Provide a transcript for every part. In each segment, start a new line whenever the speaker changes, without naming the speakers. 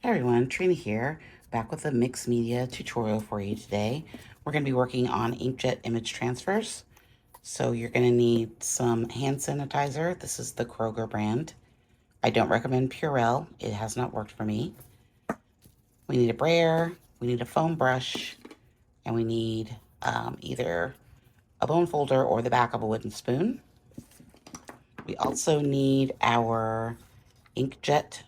Hey everyone, Trina here, back with a mixed media tutorial for you today. We're going to be working on inkjet image transfers. So you're going to need some hand sanitizer. This is the Kroger brand. I don't recommend Purell. It has not worked for me. We need a brayer, we need a foam brush, and we need either a bone folder or the back of a wooden spoon. We also need our inkjet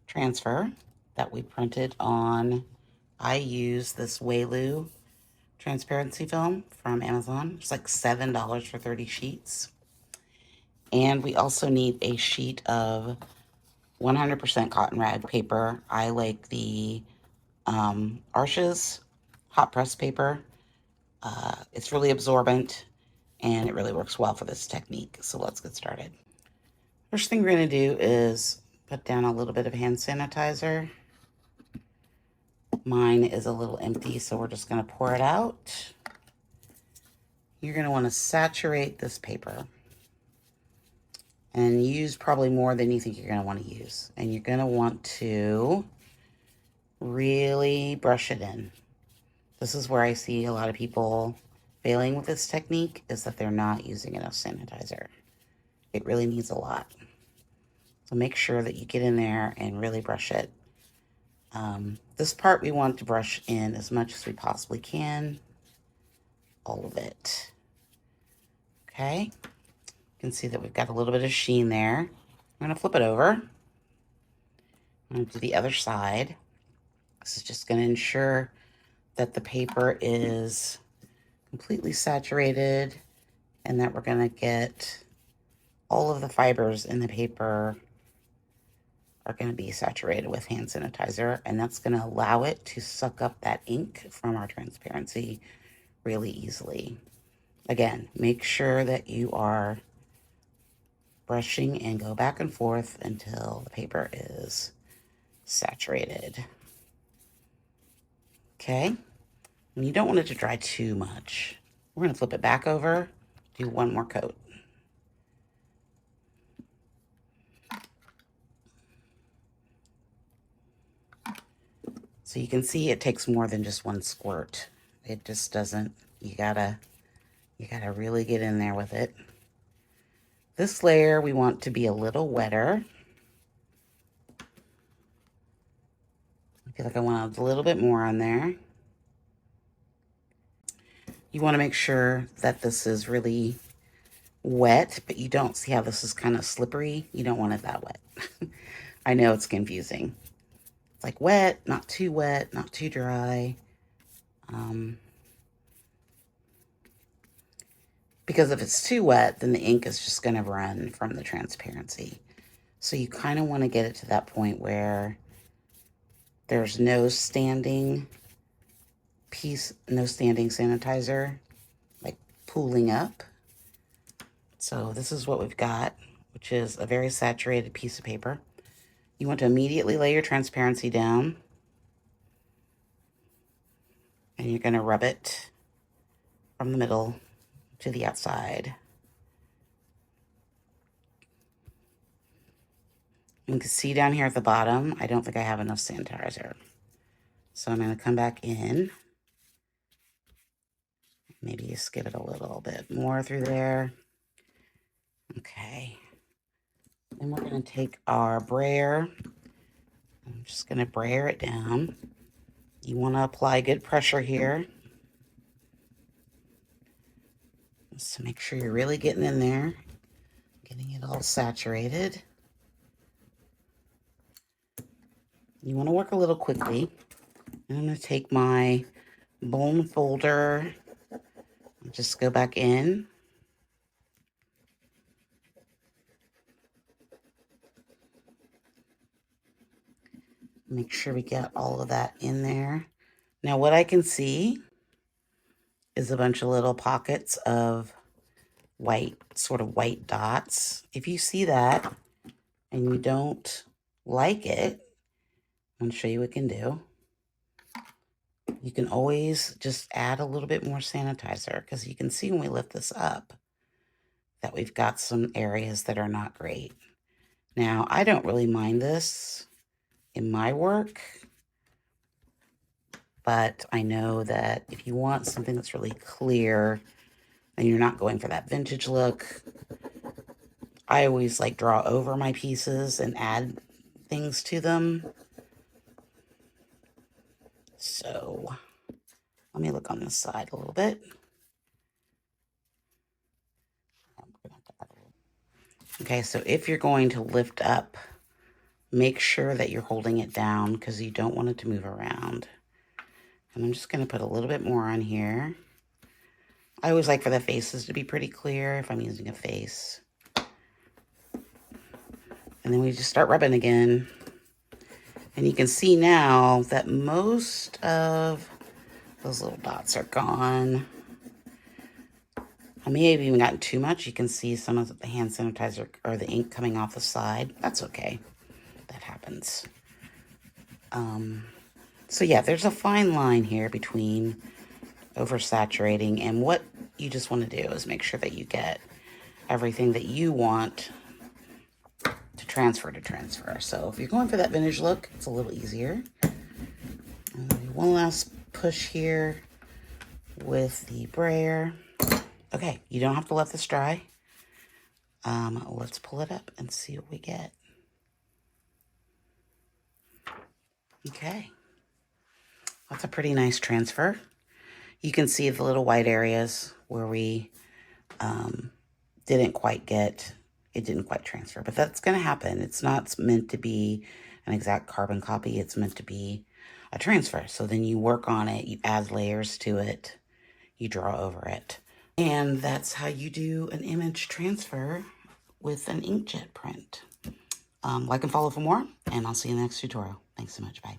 transfer that we printed on. I use this Whaloo transparency film from Amazon. It's like $7 for 30 sheets. And we also need a sheet of 100% cotton rag paper. I like the Arches hot press paper. It's really absorbent and it really works well for this technique. So let's get started. First thing we're going to do is put down a little bit of hand sanitizer. Mine is a little empty, so we're just going to pour it out. You're going to want to saturate this paper and use probably more than you think you're going to want to use. And you're going to want to really brush it in. This is where I see a lot of people failing with this technique, is that they're not using enough sanitizer. It really needs a lot. So make sure that you get in there and really brush it. This part we want to brush in as much as we possibly can. All of it. Okay. You can see that we've got a little bit of sheen there. I'm going to flip it over. I'm going to do the other side. This is just going to ensure that the paper is completely saturated and that we're going to get all of the fibers in the paper are going to be saturated with hand sanitizer, and that's going to allow it to suck up that ink from our transparency really easily. Again, make sure that you are brushing and go back and forth until the paper is saturated. Okay, and you don't want it to dry too much. We're going to flip it back over, do one more coat. So you can see it takes more than just one squirt. It just doesn't, you gotta really get in there with it. This layer we want to be a little wetter. I feel like I want a little bit more on there. You want to make sure that this is really wet, but you don't see how this is kind of slippery. You don't want it that wet. I know it's confusing. It's like wet, not too dry. Because if it's too wet, then the ink is just going to run from the transparency. So you kind of want to get it to that point where there's no standing sanitizer, like pooling up. So this is what we've got, which is a very saturated piece of paper. You want to immediately lay your transparency down, and you're going to rub it from the middle to the outside. You can see down here at the bottom, I don't think I have enough sanitizer. So I'm going to come back in. Maybe you skip it a little bit more through there. Okay. Then we're going to take our brayer. I'm just going to brayer it down. You want to apply good pressure here. Just to make sure you're really getting in there, getting it all saturated. You want to work a little quickly. I'm going to take my bone folder and just go back in. Make sure we get all of that in there. Now what I can see is a bunch of little pockets of white, sort of white dots. If you see that and you don't like it, I'm going to show you what we can do. You can always just add a little bit more sanitizer, because you can see when we lift this up that we've got some areas that are not great. Now, I don't really mind this in my work, but I know that if you want something that's really clear and you're not going for that vintage look, I always like draw over my pieces and add things to them. So let me look on this side a little bit. Okay, so if you're going to lift up, make sure that you're holding it down because you don't want it to move around. And I'm just going to put a little bit more on here. I always like for the faces to be pretty clear if I'm using a face. And then we just start rubbing again. And you can see now that most of those little dots are gone. I may have even gotten too much. You can see some of the hand sanitizer or the ink coming off the side. That's okay. That happens. So yeah, there's a fine line here between oversaturating, and what you just want to do is make sure that you get everything that you want to transfer. So if you're going for that vintage look, it's a little easier. One last push here with the brayer. Okay, you don't have to let this dry. Let's pull it up and see what we get. Okay, that's a pretty nice transfer. You can see the little white areas where we didn't quite transfer, but that's going to happen. It's not meant to be an exact carbon copy. It's meant to be a transfer. So then you work on it, you add layers to it, you draw over it. And that's how you do an image transfer with an inkjet print. Like and follow for more, and I'll see you in the next tutorial. Thanks so much. Bye.